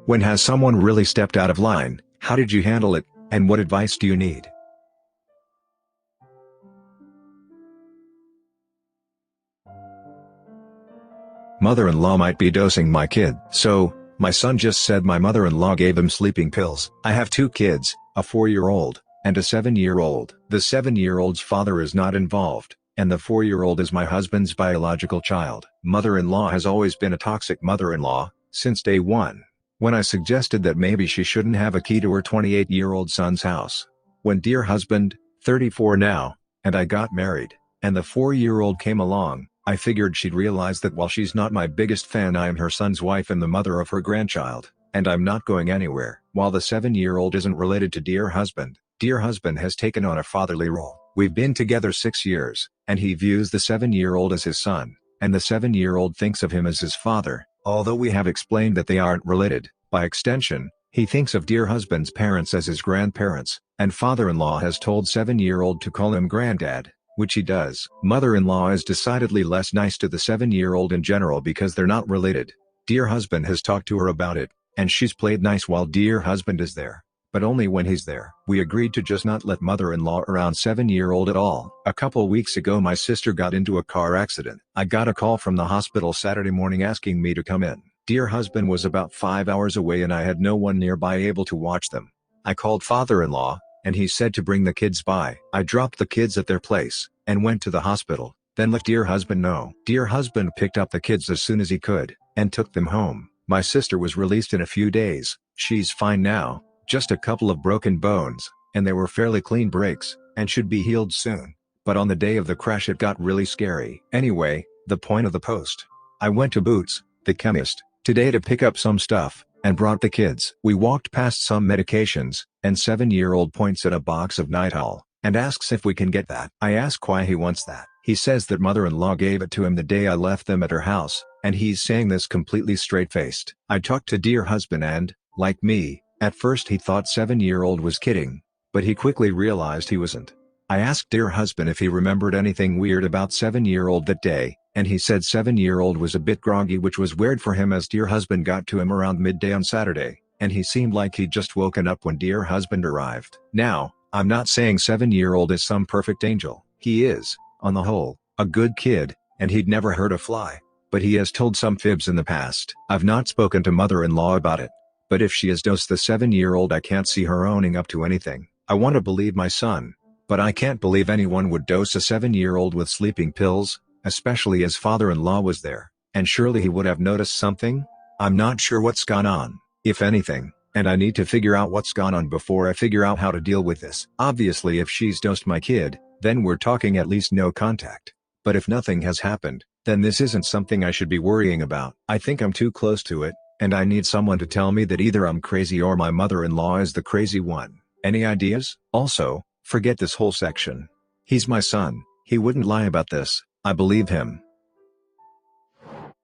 When has someone really stepped out of line? How did you handle it, and what advice do you need? Mother-in-law might be dosing my kid. So, my son just said my mother-in-law gave him sleeping pills. I have two kids, a 4-year-old, and a 7-year-old. The 7-year-old's father is not involved, and the 4-year-old is my husband's biological child. Mother-in-law has always been a toxic mother-in-law, since day one. When I suggested that maybe she shouldn't have a key to her 28-year-old son's house. When dear husband, 34 now, and I got married, and the 4-year-old came along, I figured she'd realize that while she's not my biggest fan, I am her son's wife and the mother of her grandchild, and I'm not going anywhere. While the 7-year-old isn't related to dear husband has taken on a fatherly role. We've been together 6 years, and he views the 7-year-old as his son, and the 7-year-old thinks of him as his father. Although we have explained that they aren't related, by extension, he thinks of dear husband's parents as his grandparents, and father-in-law has told 7-year-old to call him granddad, which he does. Mother-in-law is decidedly less nice to the 7-year-old in general because they're not related. Dear husband has talked to her about it, and she's played nice while dear husband is there, but only when he's there. We agreed to just not let mother-in-law around 7-year-old at all. A couple weeks ago my sister got into a car accident. I got a call from the hospital Saturday morning asking me to come in. Dear husband was about 5 hours away and I had no one nearby able to watch them. I called father-in-law, and he said to bring the kids by. I dropped the kids at their place, and went to the hospital, then let dear husband know. Dear husband picked up the kids as soon as he could, and took them home. My sister was released in a few days. She's fine now, just a couple of broken bones, and they were fairly clean breaks, and should be healed soon. But on the day of the crash it got really scary. Anyway, the point of the post. I went to Boots, the chemist, today to pick up some stuff, and brought the kids. We walked past some medications, and 7-year-old points at a box of Nitol, and asks if we can get that. I ask why he wants that. He says that mother-in-law gave it to him the day I left them at her house, and he's saying this completely straight-faced. I talked to dear husband and, like me, at first he thought 7-year-old was kidding, but he quickly realized he wasn't. I asked dear husband if he remembered anything weird about 7-year-old that day, and he said 7-year-old was a bit groggy, which was weird for him as dear husband got to him around midday on Saturday, and he seemed like he'd just woken up when dear husband arrived. Now, I'm not saying 7-year-old is some perfect angel. He is, on the whole, a good kid, and he'd never hurt a fly, but he has told some fibs in the past. I've not spoken to mother-in-law about it, but if she has dosed the 7-year-old I can't see her owning up to anything. I want to believe my son, but I can't believe anyone would dose a 7-year-old with sleeping pills, especially as father-in-law was there, and surely he would have noticed something? I'm not sure what's gone on, if anything, and I need to figure out what's gone on before I figure out how to deal with this. Obviously if she's dosed my kid, then we're talking at least no contact. But if nothing has happened, then this isn't something I should be worrying about. I think I'm too close to it, and I need someone to tell me that either I'm crazy or my mother-in-law is the crazy one. Any ideas? Also, forget this whole section. He's my son, he wouldn't lie about this, I believe him.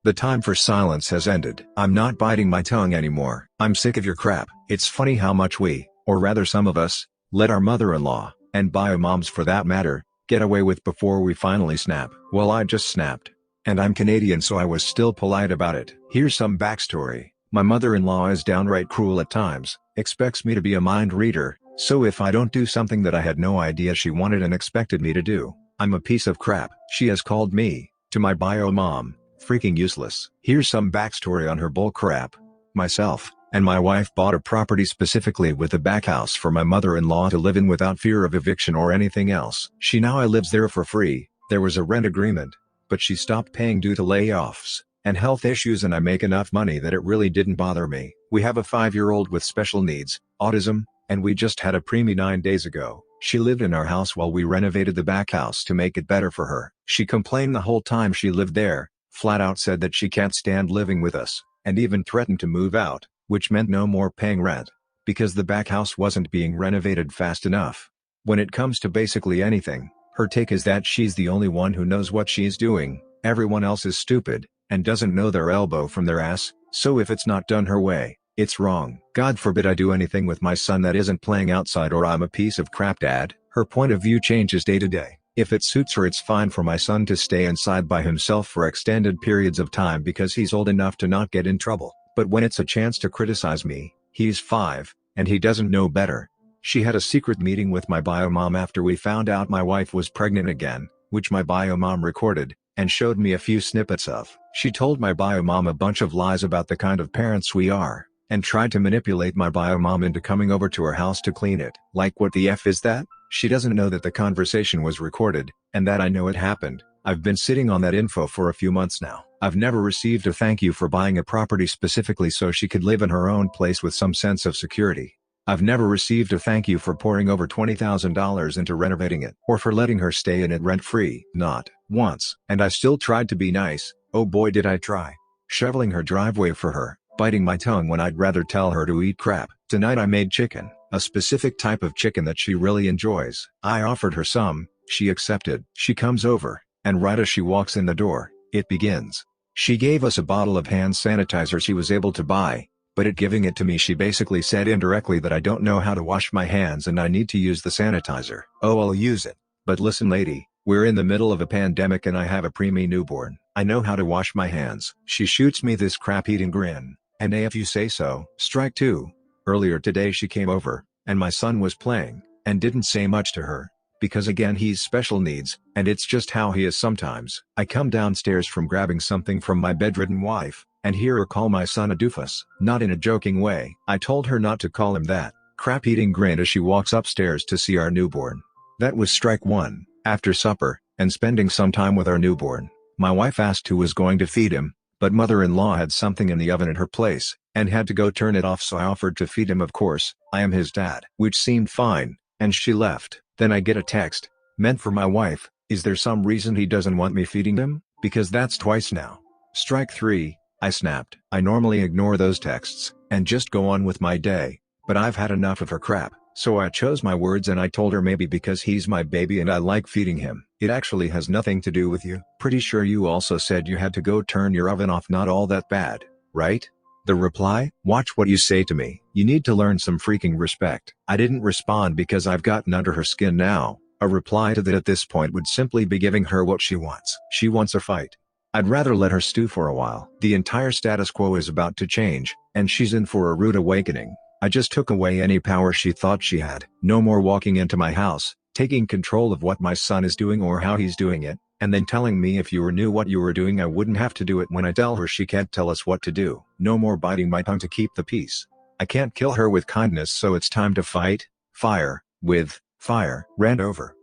The time for silence has ended. I'm not biting my tongue anymore. I'm sick of your crap. It's funny how much we, or rather some of us, let our mother-in-law, and bio-moms for that matter, get away with before we finally snap. Well, I just snapped. And I'm Canadian, so I was still polite about it. Here's some backstory. My mother-in-law is downright cruel at times, expects me to be a mind reader, so if I don't do something that I had no idea she wanted and expected me to do, I'm a piece of crap. She has called me, to my bio-mom, freaking useless. Here's some backstory on her bull crap. Myself, and my wife bought a property specifically with a back house for my mother-in-law to live in without fear of eviction or anything else. She now lives there for free. There was a rent agreement, but she stopped paying due to layoffs and health issues, and I make enough money that it really didn't bother me. We have a 5-year-old with special needs, autism, and we just had a preemie 9 days ago. She lived in our house while we renovated the back house to make it better for her. She complained the whole time she lived there, flat out said that she can't stand living with us, and even threatened to move out, which meant no more paying rent, because the back house wasn't being renovated fast enough. When it comes to basically anything, her take is that she's the only one who knows what she's doing, everyone else is stupid, and doesn't know their elbow from their ass, so if it's not done her way, it's wrong. God forbid I do anything with my son that isn't playing outside, or I'm a piece of crap dad. Her point of view changes day to day. If it suits her, it's fine for my son to stay inside by himself for extended periods of time because he's old enough to not get in trouble. But when it's a chance to criticize me, he's 5, and he doesn't know better. She had a secret meeting with my bio mom after we found out my wife was pregnant again, which my bio mom recorded, and showed me a few snippets of. She told my bio mom a bunch of lies about the kind of parents we are, and tried to manipulate my bio mom into coming over to her house to clean it. Like, what the F is that? She doesn't know that the conversation was recorded, and that I know it happened. I've been sitting on that info for a few months now. I've never received a thank you for buying a property specifically so she could live in her own place with some sense of security. I've never received a thank you for pouring over $20,000 into renovating it, or for letting her stay in it rent-free. Not once. And I still tried to be nice. Oh boy, did I try. Shoveling her driveway for her, biting my tongue when I'd rather tell her to eat crap. Tonight I made chicken, a specific type of chicken that she really enjoys. I offered her some, she accepted. She comes over, and right as she walks in the door, it begins. She gave us a bottle of hand sanitizer she was able to buy, but at giving it to me she basically said indirectly that I don't know how to wash my hands and I need to use the sanitizer. Oh, I'll use it. But listen lady, we're in the middle of a pandemic and I have a preemie newborn. I know how to wash my hands. She shoots me this crap-eating grin, and if you say so. Strike 2. Earlier today she came over, and my son was playing, and didn't say much to her, because again he's special needs, and it's just how he is sometimes. I come downstairs from grabbing something from my bedridden wife, and hear her call my son a doofus. Not in a joking way. I told her not to call him that. Crap-eating grin as she walks upstairs to see our newborn. That was strike 1. After supper, and spending some time with our newborn, my wife asked who was going to feed him, but mother-in-law had something in the oven at her place, and had to go turn it off, so I offered to feed him. Of course, I am his dad. Which seemed fine, and she left. Then I get a text, meant for my wife, is there some reason he doesn't want me feeding him? Because that's twice now. Strike 3, I snapped. I normally ignore those texts, and just go on with my day, but I've had enough of her crap, so I chose my words and I told her maybe because he's my baby and I like feeding him. It actually has nothing to do with you. Pretty sure you also said you had to go turn your oven off. Not all that bad, right? The reply, watch what you say to me. You need to learn some freaking respect. I didn't respond because I've gotten under her skin now. A reply to that at this point would simply be giving her what she wants. She wants a fight. I'd rather let her stew for a while. The entire status quo is about to change, and she's in for a rude awakening. I just took away any power she thought she had. No more walking into my house, taking control of what my son is doing or how he's doing it, and then telling me if you knew what you were doing I wouldn't have to do it when I tell her she can't tell us what to do. No more biting my tongue to keep the peace. I can't kill her with kindness, so it's time to fight fire with fire. Rant over.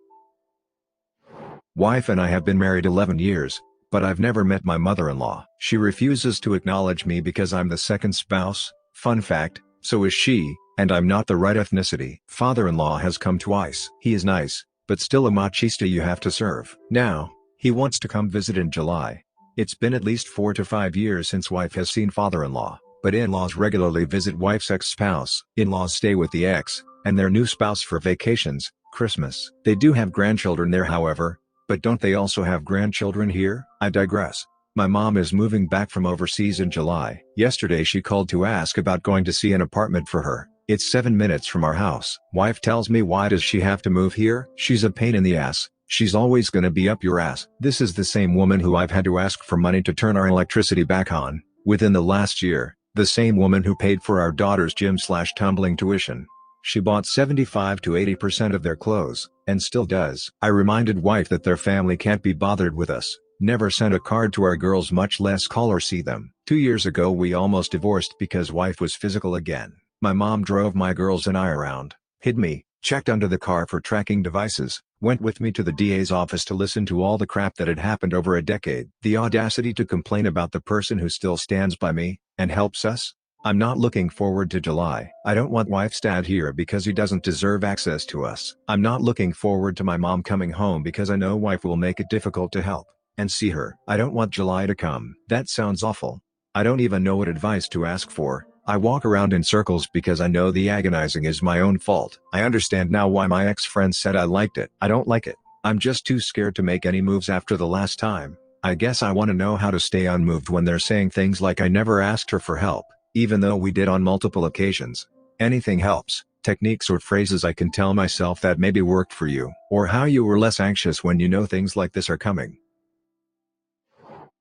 Wife and I have been married 11 years, but I've never met my mother-in-law. She refuses to acknowledge me because I'm the second spouse. Fun fact, so is she, and I'm not the right ethnicity. Father-in-law has come twice. He is nice, but still a machista you have to serve. Now, he wants to come visit in July. It's been at least 4 to 5 years since wife has seen father-in-law, but in-laws regularly visit wife's ex-spouse. In-laws stay with the ex, and their new spouse for vacations, Christmas. They do have grandchildren there however, but don't they also have grandchildren here? I digress. My mom is moving back from overseas in July. Yesterday she called to ask about going to see an apartment for her. It's 7 minutes from our house. Wife tells me why does she have to move here? She's a pain in the ass. She's always gonna be up your ass. This is the same woman who I've had to ask for money to turn our electricity back on, within the last year. The same woman who paid for our daughter's gym/tumbling tuition. She bought 75 to 80% of their clothes, and still does. I reminded wife that their family can't be bothered with us. Never sent a card to our girls, much less call or see them. 2 years ago we almost divorced because wife was physical again. My mom drove my girls and I around, hid me, checked under the car for tracking devices, went with me to the DA's office to listen to all the crap that had happened over a decade. The audacity to complain about the person who still stands by me, and helps us? I'm not looking forward to July. I don't want wife's dad here because he doesn't deserve access to us. I'm not looking forward to my mom coming home because I know wife will make it difficult to help and see her. I don't want July to come. That sounds awful. I don't even know what advice to ask for. I walk around in circles because I know the agonizing is my own fault. I understand now why my ex-friend said I liked it. I don't like it. I'm just too scared to make any moves after the last time. I guess I want to know how to stay unmoved when they're saying things like I never asked her for help, even though we did on multiple occasions. Anything helps. Techniques or phrases I can tell myself that maybe worked for you, or how you were less anxious when you know things like this are coming.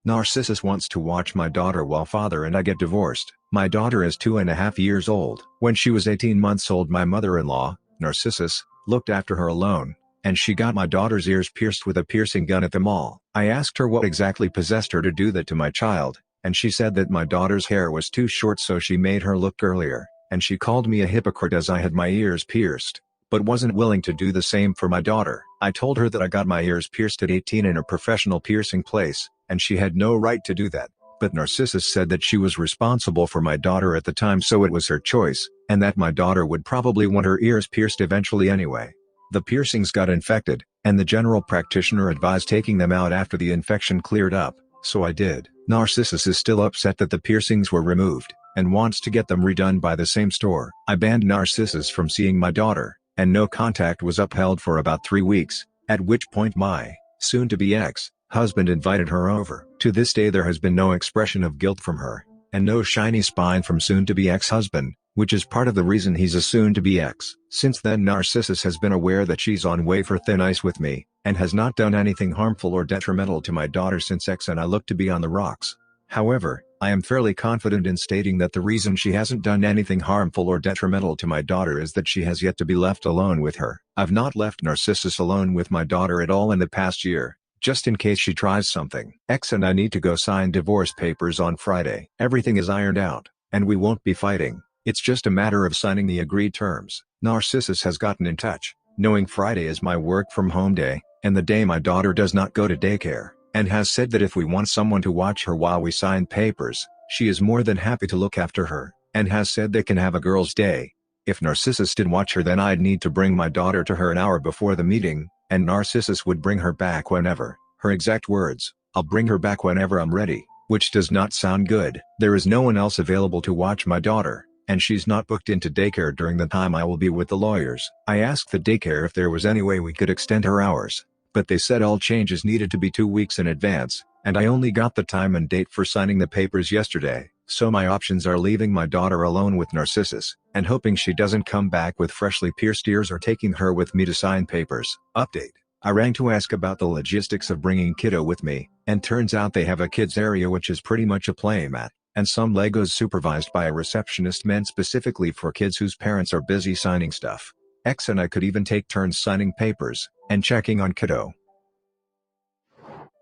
Narcissist wants to watch my daughter while father and I get divorced. My daughter is 2.5 years old. When she was 18 months old, my mother-in-law, Narcissist, looked after her alone, and she got my daughter's ears pierced with a piercing gun at the mall. I asked her what exactly possessed her to do that to my child, and she said that my daughter's hair was too short, so she made her look girlier, and she called me a hypocrite as I had my ears pierced, but wasn't willing to do the same for my daughter. I told her that I got my ears pierced at 18 in a professional piercing place, and she had no right to do that. But Narcissist said that she was responsible for my daughter at the time, so it was her choice, and that my daughter would probably want her ears pierced eventually anyway. The piercings got infected, and the general practitioner advised taking them out after the infection cleared up, so I did. Narcissist is still upset that the piercings were removed, and wants to get them redone by the same store. I banned Narcissist from seeing my daughter, and no contact was upheld for about 3 weeks, at which point my soon-to-be ex-husband invited her over. To this day there has been no expression of guilt from her, and no shiny spine from soon-to-be ex-husband, which is part of the reason he's a soon-to-be ex. Since then, Narcissist has been aware that she's on wafer thin ice with me, and has not done anything harmful or detrimental to my daughter since ex and I look to be on the rocks. However, I am fairly confident in stating that the reason she hasn't done anything harmful or detrimental to my daughter is that she has yet to be left alone with her. I've not left Narcissist alone with my daughter at all in the past year, just in case she tries something. Ex and I need to go sign divorce papers on Friday. Everything is ironed out, and we won't be fighting. It's just a matter of signing the agreed terms. Narcissist has gotten in touch, knowing Friday is my work from home day, and the day my daughter does not go to daycare, and has said that if we want someone to watch her while we sign papers, she is more than happy to look after her, and has said they can have a girl's day. If Narcissist did watch her, then I'd need to bring my daughter to her an hour before the meeting, and Narcissist would bring her back whenever. Her exact words, "I'll bring her back whenever I'm ready," which does not sound good. There is no one else available to watch my daughter, and she's not booked into daycare during the time I will be with the lawyers. I asked the daycare if there was any way we could extend her hours, but they said all changes needed to be 2 weeks in advance, and I only got the time and date for signing the papers yesterday, so my options are leaving my daughter alone with Narcissist, and hoping she doesn't come back with freshly pierced ears, or taking her with me to sign papers. Update: I rang to ask about the logistics of bringing kiddo with me, and turns out they have a kids area which is pretty much a playmat, and some Legos supervised by a receptionist meant specifically for kids whose parents are busy signing stuff. Ex and I could even take turns signing papers, and checking on kiddo.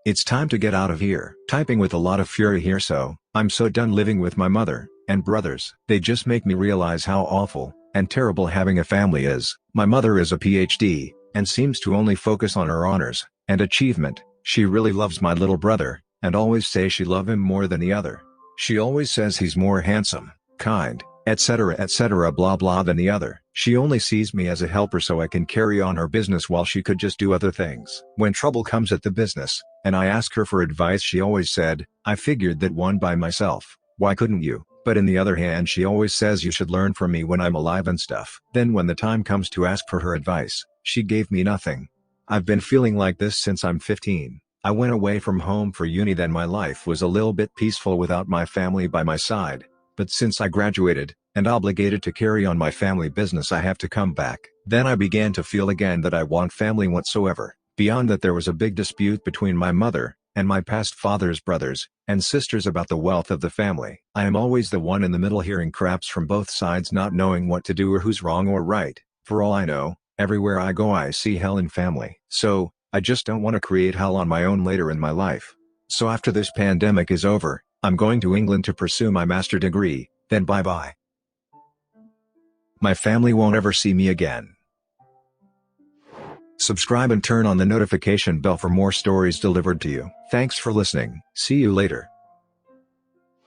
It's time to get out of here. Typing with a lot of fury here, so I'm so done living with my mother and brothers. They just make me realize how awful and terrible having a family is. My mother is a PhD, and seems to only focus on her honors and achievement. She really loves my little brother, and always says she loves him more than the other. She always says he's more handsome, kind, etc. blah blah than the other. She only sees me as a helper so I can carry on her business while she could just do other things. When trouble comes at the business, and I ask her for advice, she always said, "I figured that one by myself, why couldn't you?" But in the other hand, she always says you should learn from me when I'm alive and stuff. Then when the time comes to ask for her advice, she gave me nothing. I've been feeling like this since I'm 15. I went away from home for uni, then my life was a little bit peaceful without my family by my side, but since I graduated, and obligated to carry on my family business, I have to come back. Then I began to feel again that I want family whatsoever. Beyond that, there was a big dispute between my mother and my past father's brothers and sisters about the wealth of the family. I am always the one in the middle, hearing craps from both sides, not knowing what to do or who's wrong or right. For all I know, everywhere I go I see hell in family. So, I just don't want to create hell on my own later in my life. So after this pandemic is over, I'm going to England to pursue my master's degree, then bye-bye. My family won't ever see me again. Subscribe and turn on the notification bell for more stories delivered to you. Thanks for listening. See you later.